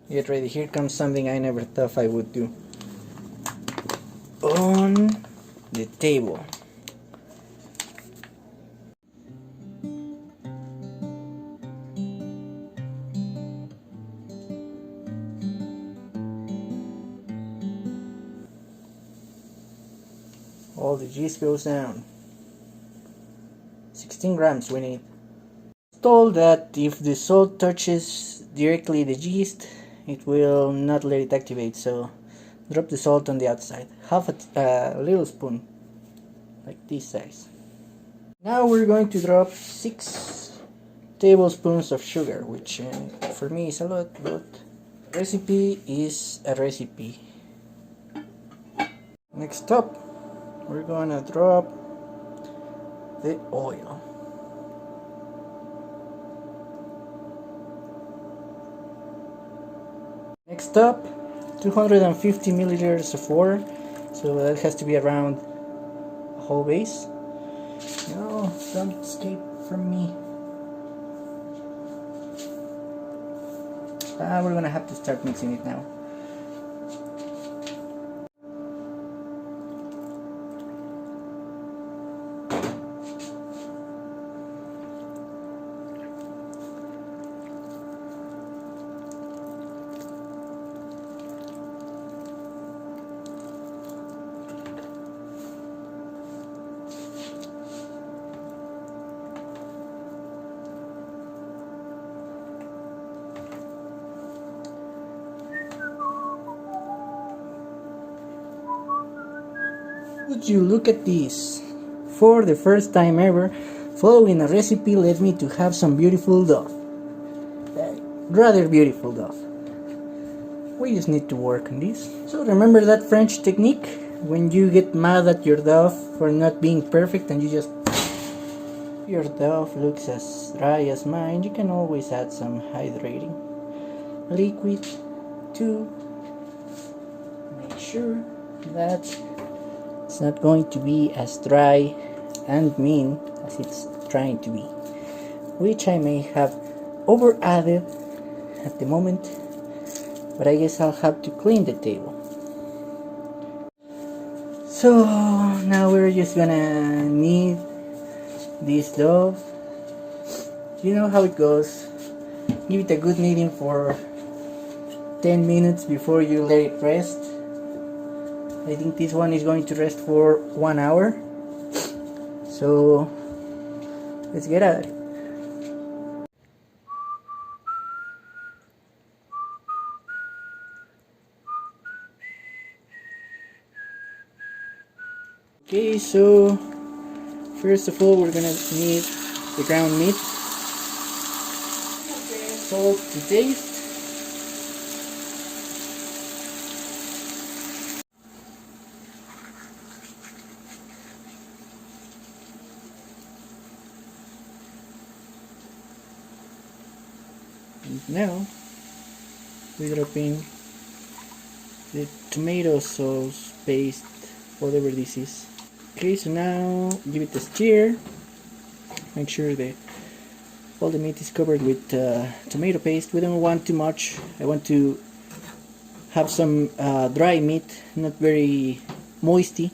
Get ready, here comes something I never thought I would do. On the table. All the yeast goes down. 16 grams we need. Told that if the salt touches directly the yeast, it will not let it activate, so drop the salt on the outside. Half a little spoon, like this size. Now we're going to drop 6 tablespoons of sugar, which for me is a lot, but recipe is a recipe. Next up, we're gonna drop the oil. Next up, 250 milliliters of water, so that has to be around a whole base. No, don't escape from me. We're gonna have to start mixing it now. Would you look at this? For the first time ever, following a recipe led me to have some beautiful dough. Rather beautiful dough. We just need to work on this. So remember that French technique? When you get mad at your dough for not being perfect and you just... Your dough looks as dry as mine, you can always add some hydrating liquid to make sure that it's not going to be as dry and mean as it's trying to be, which I may have over added at the moment, but I guess I'll have to clean the table. So now we're just gonna knead this dough. You know how it goes. Give it a good kneading for 10 minutes before you let it rest. I think this one is going to rest for 1 hour. So let's get at it. Okay, so first of all we're gonna need the ground meat. Salt to taste. And now we drop in the tomato sauce paste, whatever this is. Okay, so now give it a stir. Make sure that all the meat is covered with tomato paste. We don't want too much. I want to have some dry meat, not very moisty,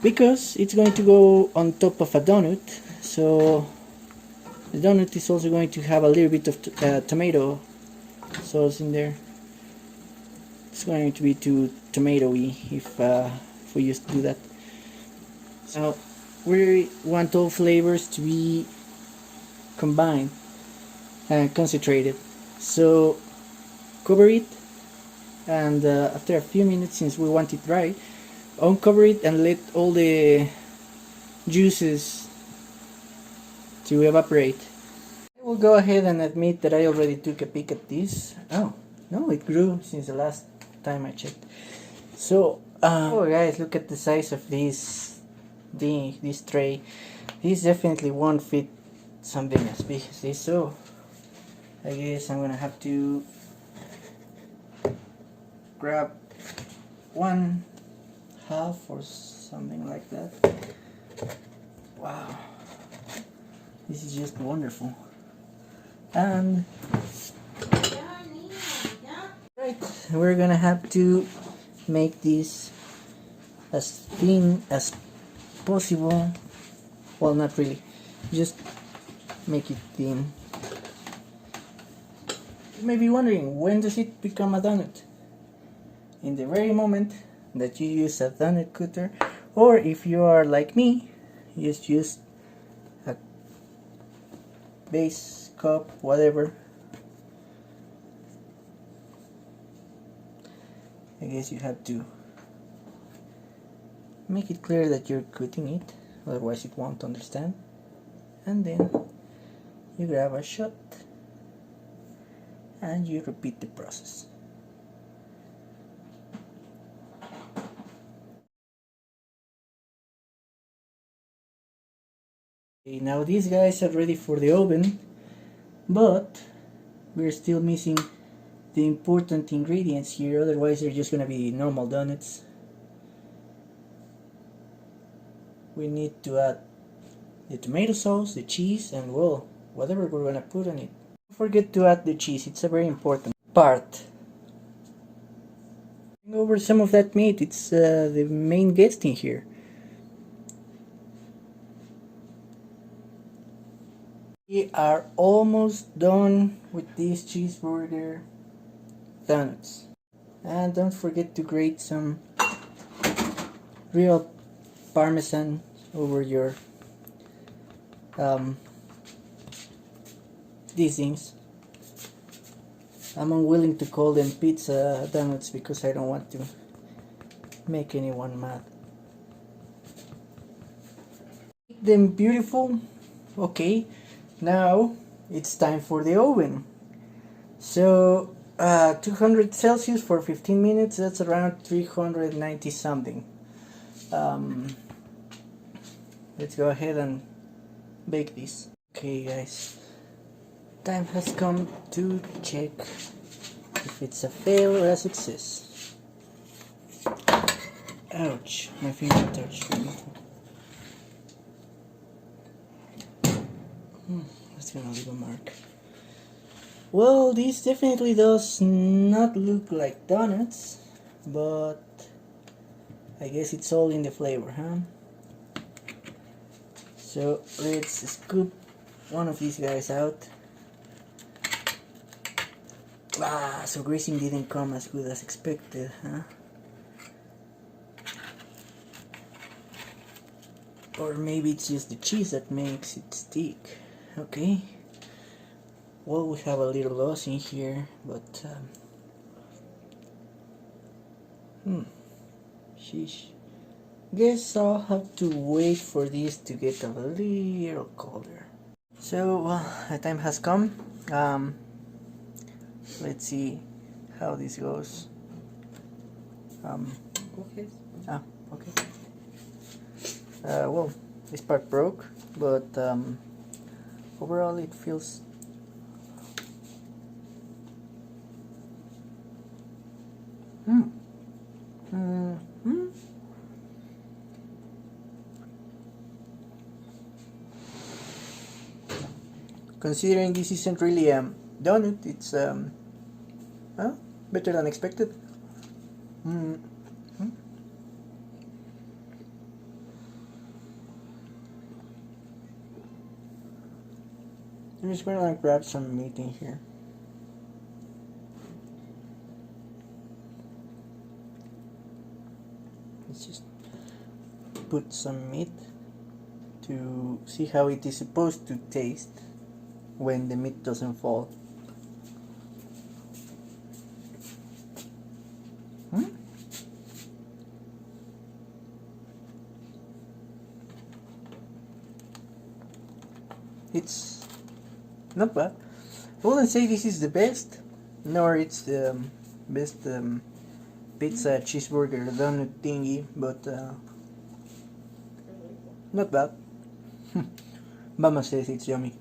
because it's going to go on top of a donut. So the donut is also going to have a little bit of tomato sauce in there. It's going to be too tomatoey if we used to do that. So we want all flavors to be combined and concentrated. So cover it, and after a few minutes, since we want it dry, uncover it and let all the juices to evaporate. I will go ahead and admit that I already took a peek at this. Oh no, it grew since the last time I checked. So oh guys, look at the size of this tray. This definitely won't fit something as big as this, so I guess I'm gonna have to grab 1/2 or something like that. Wow, this is just wonderful. And Alright, we're gonna have to make this as thin as possible. Well, not really, just make it thin. You may be wondering, when does it become a donut? In the very moment that you use a donut cutter, or if you are like me, you just use a base cup, whatever. I guess you have to make it clear that you're cutting it, otherwise it won't understand. And then you grab a shot and you repeat the process. Okay, now these guys are ready for the oven, but we're still missing the important ingredients here, otherwise they're just gonna be normal donuts. We need to add the tomato sauce, the cheese, and well, whatever we're gonna put on it. Don't forget to add the cheese, it's a very important part. Bring over some of that meat, it's the main guest in here. We are almost done with these cheeseburger donuts. And don't forget to grate some real Parmesan over your these things. I'm unwilling to call them pizza donuts because I don't want to make anyone mad. Make them beautiful. Okay, now it's time for the oven. So 200 Celsius for 15 minutes, that's around 390 something. Let's go ahead and bake this. Okay guys, time has come to check if it's a fail or a success. Ouch, my finger touched the metal. That's gonna leave a mark. Well, this definitely does not look like donuts, but I guess it's all in the flavor, huh? So let's scoop one of these guys out. So greasing didn't come as good as expected, huh? Or maybe it's just the cheese that makes it stick. Okay. Well, we have a little loss in here, but sheesh. Guess I'll have to wait for this to get a little colder. So the time has come. Let's see how this goes. Okay. Okay. Well, this part broke, but overall it feels Considering this isn't really a donut, it's better than expected. I'm just gonna grab some meat in here. Let's just put some meat to see how it is supposed to taste when the meat doesn't fall. It's not bad. I wouldn't say this is the best, nor it's the best pizza cheeseburger donut thingy, but not bad. Mama says it's yummy.